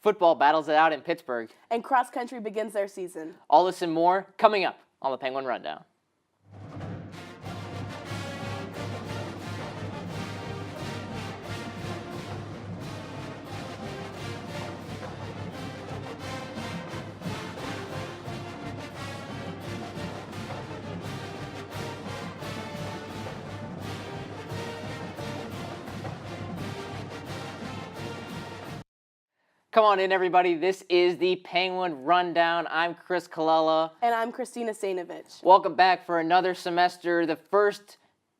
Football battles it out in Pittsburgh. And cross country begins their season. All this and more coming up on the Penguin Rundown. Come on in, everybody. This is the Penguin Rundown. I'm Chris Colella. And I'm Christina Stainovich. Welcome back for another semester, the first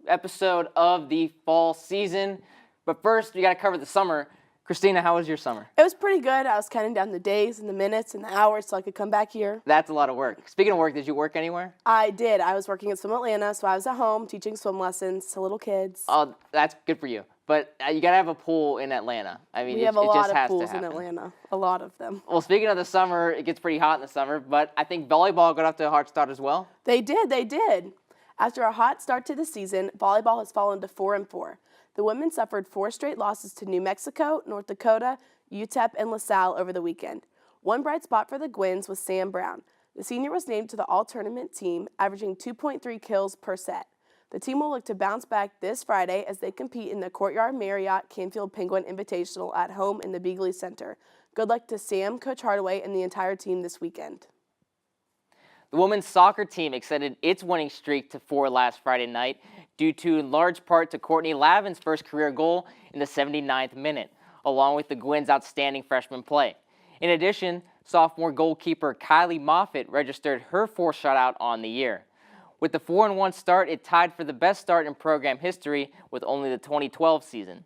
episode of the fall season. But first, we got to cover the summer. Christina, how was your summer? It was pretty good. I was counting down the days and the minutes and the hours so I could come back here. That's a lot of work. Speaking of work, did you work anywhere? I did. I was working at Swim Atlanta, so I was at home teaching swim lessons to little kids. Oh, that's good for you. But you got to have a pool in Atlanta. I mean, we have a lot of pools in Atlanta. A lot of them. Well, speaking of the summer, it gets pretty hot in the summer, but I think volleyball got off to a hard start as well. They did. After a hot start to the season, volleyball has fallen to 4-4. The women suffered 4 straight losses to New Mexico, North Dakota, UTEP, and LaSalle over the weekend. One bright spot for the Gwins was Sam Brown. The senior was named to the all-tournament team, averaging 2.3 kills per set. The team will look to bounce back this Friday as they compete in the Courtyard Marriott Canfield Penguin Invitational at home in the Beagley Center. Good luck to Sam, Coach Hardaway, and the entire team this weekend. The women's soccer team extended its winning streak to 4 last Friday night due to in large part to Courtney Lavin's first career goal in the 79th minute, along with the Gwyn's outstanding freshman play. In addition, sophomore goalkeeper Kylie Moffitt registered her 4th shutout on the year. With the 4-1 start, it tied for the best start in program history with only the 2012 season.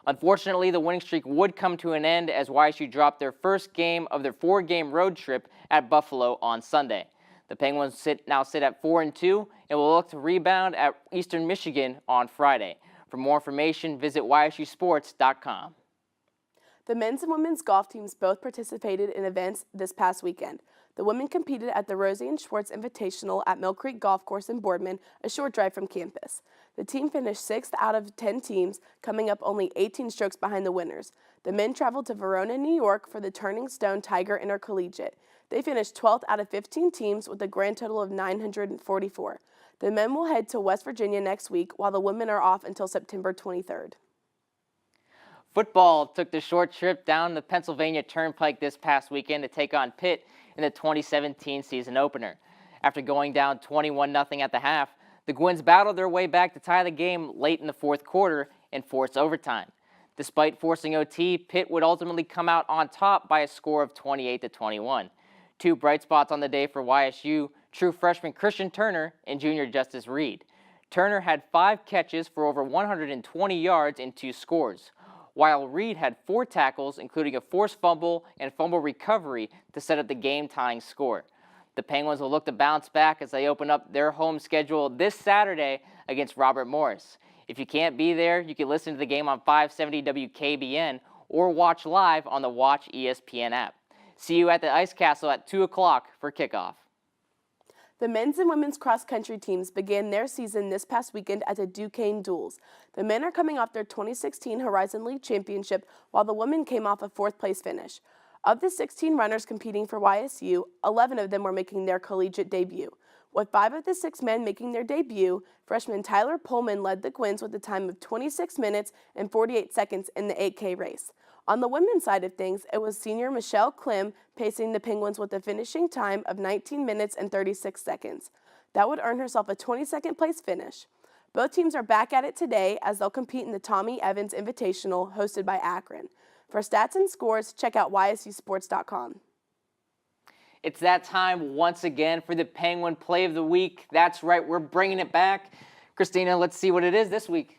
Unfortunately, the winning streak would come to an end as YSU dropped their first game of their 4-game road trip at Buffalo on Sunday. The Penguins now sit at 4-2 and will look to rebound at Eastern Michigan on Friday. For more information, visit ysusports.com. The men's and women's golf teams both participated in events this past weekend. The women competed at the Rosie and Schwartz Invitational at Mill Creek Golf Course in Boardman, a short drive from campus. The team finished 6th out of 10 teams, coming up only 18 strokes behind the winners. The men traveled to Verona, New York for the Turning Stone Tiger Intercollegiate. They finished 12th out of 15 teams with a grand total of 944. The men will head to West Virginia next week, while the women are off until September 23rd. Football took the short trip down the Pennsylvania Turnpike this past weekend to take on Pitt in the 2017 season opener. After going down 21-0 at the half, the Gwins battled their way back to tie the game late in the 4th quarter and force overtime. Despite forcing OT, Pitt would ultimately come out on top by a score of 28-21. 2 bright spots on the day for YSU, true freshman Christian Turner and junior Justice Reed. Turner had 5 catches for over 120 yards and 2 scores, while Reed had 4 tackles, including a forced fumble and fumble recovery to set up the game-tying score. The Penguins will look to bounce back as they open up their home schedule this Saturday against Robert Morris. If you can't be there, you can listen to the game on 570 WKBN or watch live on the Watch ESPN app. See you at the Ice Castle at 2 o'clock for kickoff. The men's and women's cross-country teams began their season this past weekend at the Duquesne Duels. The men are coming off their 2016 Horizon League championship, while the women came off a 4th-place finish. Of the 16 runners competing for YSU, 11 of them were making their collegiate debut. With 5 of the 6 men making their debut, freshman Tyler Pullman led the Gwins with a time of 26 minutes and 48 seconds in the 8K race. On the women's side of things, it was senior Michelle Klim pacing the Penguins with a finishing time of 19 minutes and 36 seconds. That would earn herself a 22nd place finish. Both teams are back at it today as they'll compete in the Tommy Evans Invitational hosted by Akron. For stats and scores, check out ysusports.com. It's that time once again for the Penguin Play of the Week. That's right, we're bringing it back. Christina, let's see what it is this week.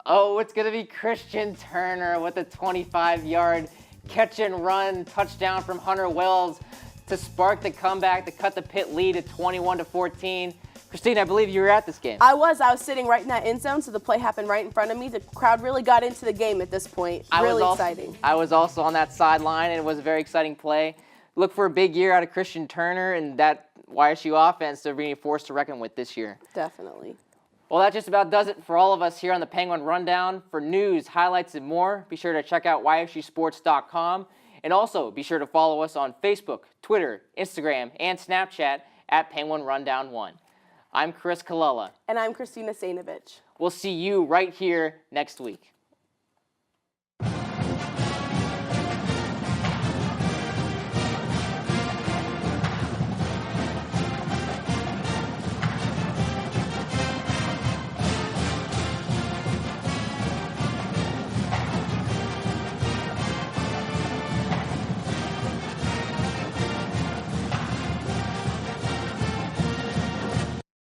Oh, it's going to be Christian Turner with a 25-yard catch and run touchdown from Hunter Wells to spark the comeback to cut the Pitt lead at 21-14. Christine, I believe you were at this game. I was sitting right in that end zone, so the play happened right in front of me. The crowd really got into the game at this point. Really exciting. I was also on that sideline, and it was a very exciting play. Look for a big year out of Christian Turner and that YSU offense they're being forced to reckon with this year. Definitely. Well, that just about does it for all of us here on the Penguin Rundown. For news, highlights, and more, be sure to check out YSUsports.com. And also, be sure to follow us on Facebook, Twitter, Instagram, and Snapchat at Penguin Rundown 1. I'm Chris Kalala. And I'm Christina Stainovich. We'll see you right here next week.